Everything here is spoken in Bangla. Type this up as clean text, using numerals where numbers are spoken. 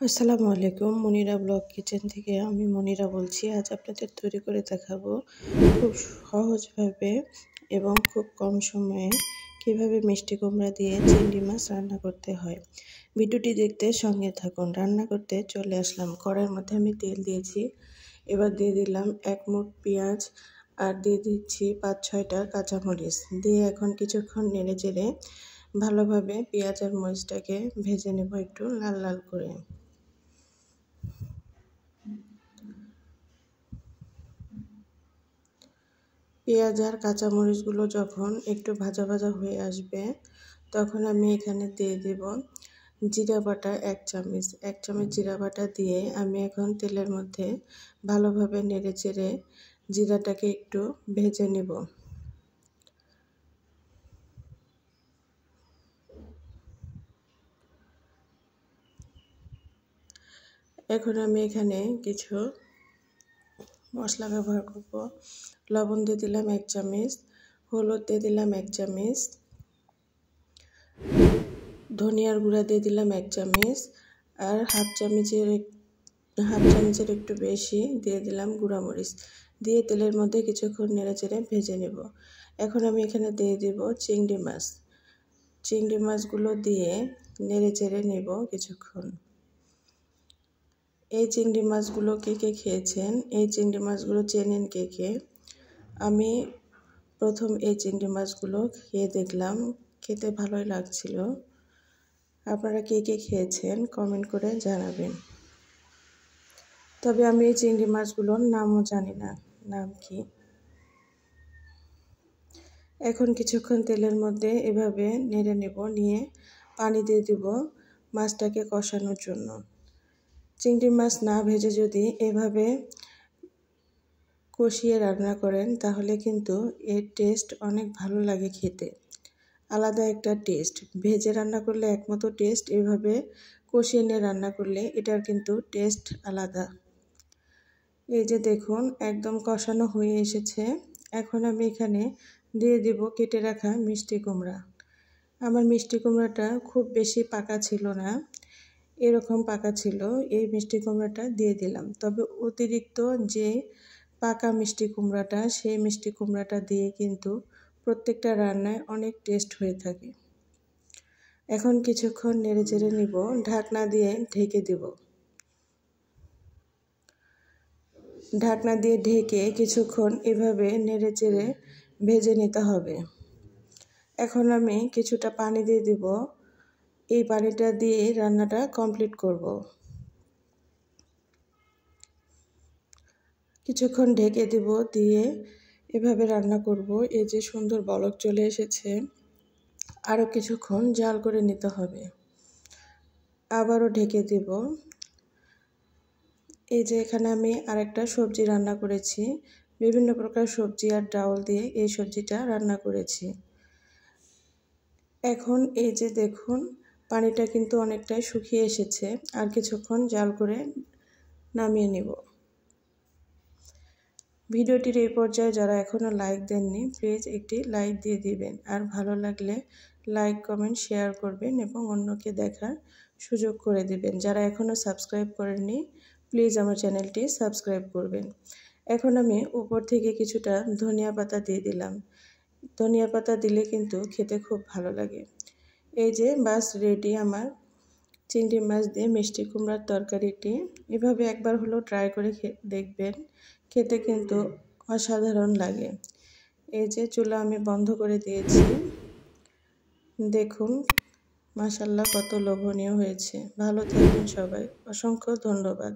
আসসালামু আলাইকুম, মনিরা ব্লগ কিচেন থেকে আমি মনিরা বলছি। আজ আপনাদের তৈরি করে দেখাবো খুব সহজভাবে এবং খুব কম সময়ে কিভাবে মিষ্টি কুমড়া দিয়ে চিংড়ি মাছ রান্না করতে হয়। ভিডিওটি দেখতে সঙ্গে থাকুন। রান্না করতে চলে আসলাম। কড়াইয়ের মধ্যে আমি তেল দিয়েছি। এবার দিয়ে দিলাম 1 মুঠ পেঁয়াজ আর দিয়ে দিচ্ছি 5-6টা কাঁচামরিচ। দিয়ে এখন কিছুক্ষণ নেড়ে চেড়ে ভালোভাবে পেঁয়াজ আর মরিচটাকে ভেজে নেব একটু লাল লাল করে। পেঁয়াজ আর কাঁচামরিচগুলো যখন একটু ভাজা ভাজা হয়ে আসবে তখন আমি এখানে দিয়ে দেব জিরা বাটা 1 চামচ। 1 চামচ জিরা বাটা দিয়ে আমি এখন তেলের মধ্যে ভালোভাবে নেড়ে চেড়ে জিরাটাকে একটু ভেজে নেব। এখন আমি এখানে কিছু মশলা ব্যবহার করব। লবণ দিয়ে দিলাম 1 চামচ, হলুদ দিয়ে দিলাম 1 চামচ, ধনিয়ার গুঁড়া দিয়ে দিলাম 1 চামচ, আর হাফ চামচের একটু বেশি দিয়ে দিলাম গুঁড়া মরিচ। দিয়ে তেলের মধ্যে কিছুক্ষণ নেড়েচেড়ে ভেজে নেব। এখন আমি এখানে দিয়ে দেব চিংড়ি মাছ। চিংড়ি মাছগুলো দিয়ে নেড়েচেড়ে নেব কিছুক্ষণ। এই চিংড়ি মাছগুলো কে কে খেয়েছেন, এই চিংড়ি মাছগুলো চেনেন কে কে? আমি প্রথম এই চিংড়ি মাছগুলো খেয়ে দেখলাম, খেতে ভালোই লাগছিল। আপনারা কে কে খেয়েছেন কমেন্ট করে জানাবেন। তবে আমি এই চিংড়ি মাছগুলোর নামও জানি না, নাম কি। এখন কিছুক্ষণ তেলের মধ্যে এভাবে নেড়ে নেব, নিয়ে পানি দিয়ে দেব মাছটাকে কষানোর জন্য। চিংড়ি মাছ না ভেজে যদি এভাবে কষিয়ে রান্না করেন তাহলে কিন্তু এর টেস্ট অনেক ভালো লাগে খেতে, আলাদা একটা টেস্ট। ভেজে রান্না করলে একমতো টেস্ট, এভাবে কষিয়ে নিয়ে রান্না করলে এটার কিন্তু টেস্ট আলাদা। এই যে দেখুন একদম কষানো হয়ে এসেছে। এখন আমি এখানে দিয়ে দেব কেটে রাখা মিষ্টি কুমড়া। আমার মিষ্টি কুমড়াটা খুব বেশি পাকা ছিল না, এরকম পাকা ছিল। এই মিষ্টি কুমড়াটা দিয়ে দিলাম। তবে অতিরিক্ত যে পাকা মিষ্টি কুমড়াটা, সেই মিষ্টি কুমড়াটা দিয়ে কিন্তু প্রত্যেকটা রান্নায় অনেক টেস্ট হয়ে থাকে। এখন কিছুক্ষণ নেড়েচেড়ে নিব, ঢাকনা দিয়ে ঢেকে দেব। ঢাকনা দিয়ে ঢেকে কিছুক্ষণ এভাবে নেড়েচেড়ে ভেজে নিতে হবে। এখন আমি কিছুটা পানি দিয়ে দেব। এই পানিটা দিয়ে রান্নাটা কমপ্লিট করব। কিছুক্ষণ ঢেকে দেব, দিয়ে এভাবে রান্না করব। এই যে সুন্দর বলক চলে এসেছে, আরও কিছুক্ষণ জাল করে নিতে হবে। আবারও ঢেকে দেব। এই যে এখানে আমি আরেকটা সবজি রান্না করেছি, বিভিন্ন প্রকার সবজি আর ডাউল দিয়ে এই সবজিটা রান্না করেছি। এখন এই যে দেখুন পানিটা কিন্তু অনেকটাই শুকিয়ে এসেছে, আর কিছুক্ষণ জাল করে নামিয়ে নেব। ভিডিওটির এই পর্যায়ে যারা এখনও লাইক দেননি প্লিজ একটি লাইক দিয়ে দিবেন, আর ভালো লাগলে লাইক কমেন্ট শেয়ার করবেন এবং অন্যকে দেখার সুযোগ করে দিবেন। যারা এখনও সাবস্ক্রাইব করেননি প্লিজ আমার চ্যানেলটি সাবস্ক্রাইব করবেন। এখন আমি উপর থেকে কিছুটা ধনিয়া পাতা দিয়ে দিলাম। ধনিয়া পাতা দিলে কিন্তু খেতে খুব ভালো লাগে। এই যে বাস রেডি আমার চিংড়ি মাছ দিয়ে মিষ্টি কুমড়ার তরকারিটি। এভাবে একবার হলেও ট্রাই করে দেখবেন, খেতে কিন্তু অসাধারণ লাগে। এই যে চুলা আমি বন্ধ করে দিয়েছি। দেখুন মাশাআল্লাহ কত লোভনীয় হয়েছে। ভালো থাকবেন সবাই, অসংখ্য ধন্যবাদ।